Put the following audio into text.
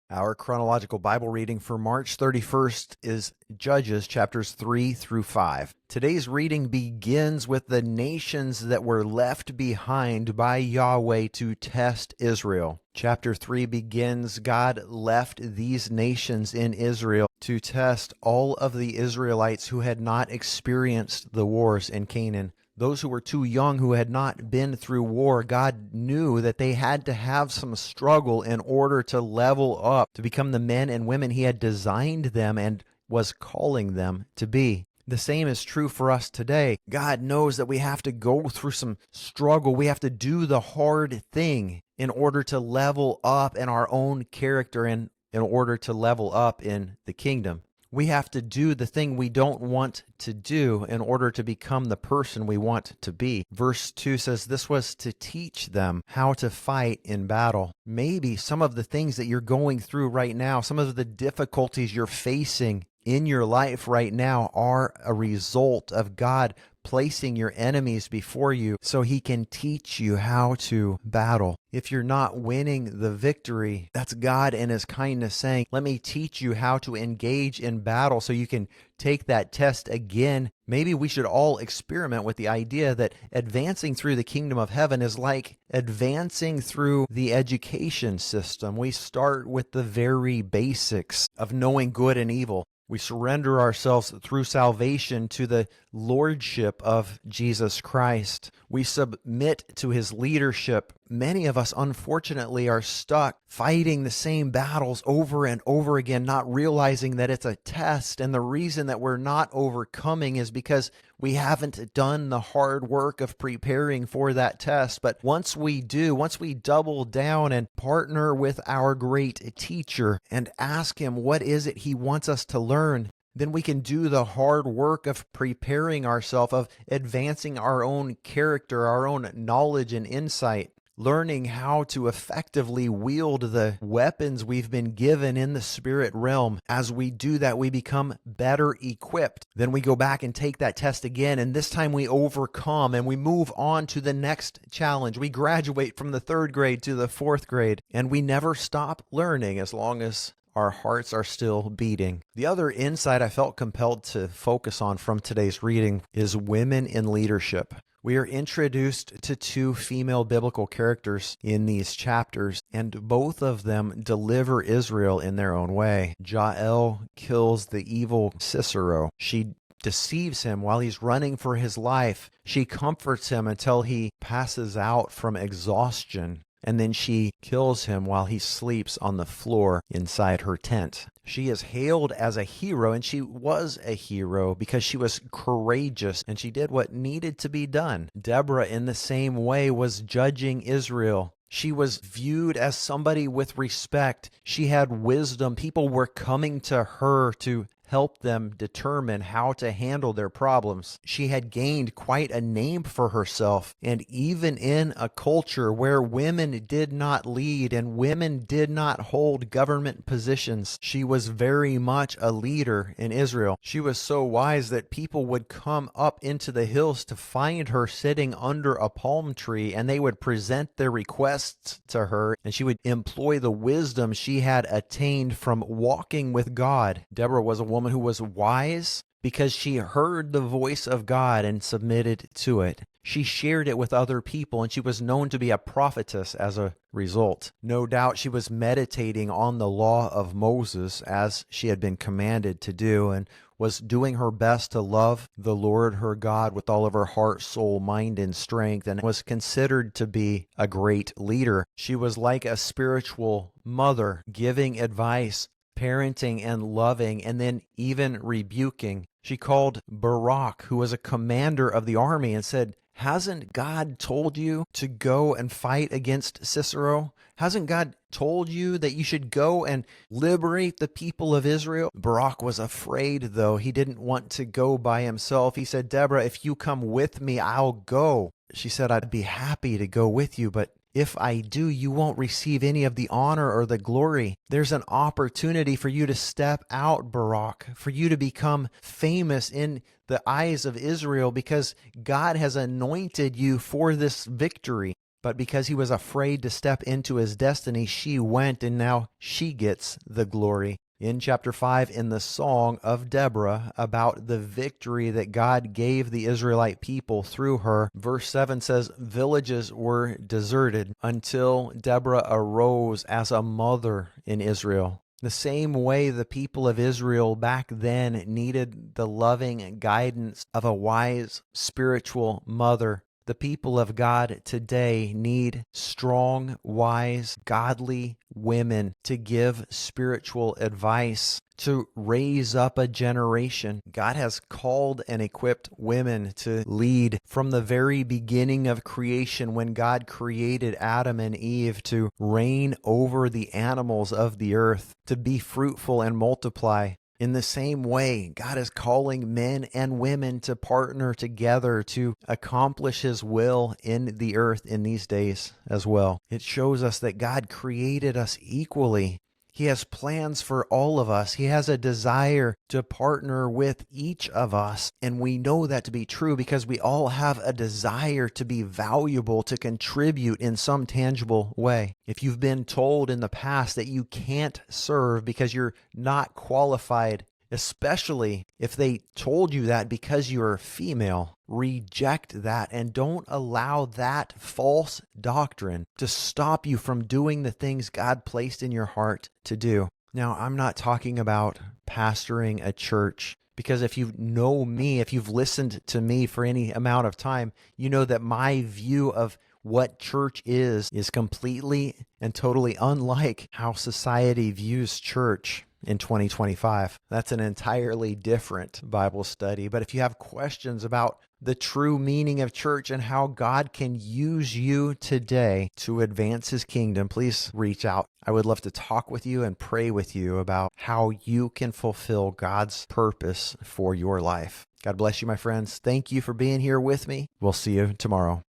Our chronological Bible reading for March 31st is Judges chapters 3 through 5. Today's reading begins with the nations that were left behind by Yahweh to test Israel. Chapter 3 begins, God left these nations in Israel to test all of the Israelites who had not experienced the wars in Canaan. Those who were too young, who had not been through war, God knew that they had to have some struggle in order to level up, to become the men and women He had designed them and was calling them to be. The same is true for us today. God knows that we have to go through some struggle. We have to do the hard thing in order to level up in our own character and in order to level up in the kingdom. We have to do the thing we don't want to do in order to become the person we want to be. Verse 2 says this was to teach them how to fight in battle. Maybe some of the things that you're going through right now, some of the difficulties you're facing in your life right now are a result of God placing your enemies before you so He can teach you how to battle. If you're not winning the victory, that's God in His kindness saying, let me teach you how to engage in battle so you can take that test again. Maybe we should all experiment with the idea that advancing through the kingdom of heaven is like advancing through the education system. We start with the very basics of knowing good and evil. We surrender ourselves through salvation to the lordship of Jesus Christ. We submit to His leadership. Many of us, unfortunately, are stuck fighting the same battles over and over again, not realizing that it's a test. And the reason that we're not overcoming is because we haven't done the hard work of preparing for that test. But once we do, once we double down and partner with our great teacher and ask Him what is it He wants us to learn, then we can do the hard work of preparing ourselves, of advancing our own character, our own knowledge and insight, learning how to effectively wield the weapons we've been given in the spirit realm. As we do that, we become better equipped. Then we go back and take that test again, and this time we overcome and we move on to the next challenge. We graduate from the 3rd grade to the 4th grade, and we never stop learning as long as our hearts are still beating. The other insight I felt compelled to focus on from today's reading is women in leadership. We are introduced to 2 female biblical characters in these chapters, and both of them deliver Israel in their own way. Jael kills the evil Sisera. She deceives him while he's running for his life. She comforts him until he passes out from exhaustion, and then she kills him while he sleeps on the floor inside her tent. She is hailed as a hero, and she was a hero because she was courageous and she did what needed to be done. Deborah, in the same way, was judging Israel. She was viewed as somebody with respect. She had wisdom. People were coming to her to help them determine how to handle their problems. She had gained quite a name for herself, and even in a culture where women did not lead and women did not hold government positions, she was very much a leader in Israel. She was so wise that people would come up into the hills to find her sitting under a palm tree, and they would present their requests to her, and she would employ the wisdom she had attained from walking with God. Deborah was a woman who was wise because she heard the voice of God and submitted to it. She shared it with other people, and she was known to be a prophetess as a result. No doubt she was meditating on the law of Moses as she had been commanded to do, and was doing her best to love the Lord her God with all of her heart, soul, mind, and strength, and was considered to be a great leader. She was like a spiritual mother, giving advice, parenting and loving, and then even rebuking. She called Barak, who was a commander of the army, and said, hasn't God told you to go and fight against Sisera? Hasn't God told you that you should go and liberate the people of Israel? Barak was afraid, though. He didn't want to go by himself. He said, Deborah, if you come with me, I'll go. She said, I'd be happy to go with you, but if I do, you won't receive any of the honor or the glory. There's an opportunity for you to step out, Barak, for you to become famous in the eyes of Israel because God has anointed you for this victory. But because he was afraid to step into his destiny, she went, and now she gets the glory. In chapter 5, in the Song of Deborah, about the victory that God gave the Israelite people through her, verse 7 says, villages were deserted until Deborah arose as a mother in Israel. The same way the people of Israel back then needed the loving guidance of a wise spiritual mother, the people of God today need strong, wise, godly women to give spiritual advice, to raise up a generation. God has called and equipped women to lead from the very beginning of creation, when God created Adam and Eve, to reign over the animals of the earth, to be fruitful and multiply. In the same way, God is calling men and women to partner together to accomplish His will in the earth in these days as well. It shows us that God created us equally. He has plans for all of us. He has a desire to partner with each of us. And we know that to be true because we all have a desire to be valuable, to contribute in some tangible way. If you've been told in the past that you can't serve because you're not qualified, especially if they told you that because you're female, reject that and don't allow that false doctrine to stop you from doing the things God placed in your heart to do. Now, I'm not talking about pastoring a church, because if you know me, if you've listened to me for any amount of time, you know that my view of what church is completely and totally unlike how society views church in 2025. That's an entirely different Bible study. But if you have questions about the true meaning of church and how God can use you today to advance His kingdom, please reach out. I would love to talk with you and pray with you about how you can fulfill God's purpose for your life. God bless you, my friends. Thank you for being here with me. We'll see you tomorrow.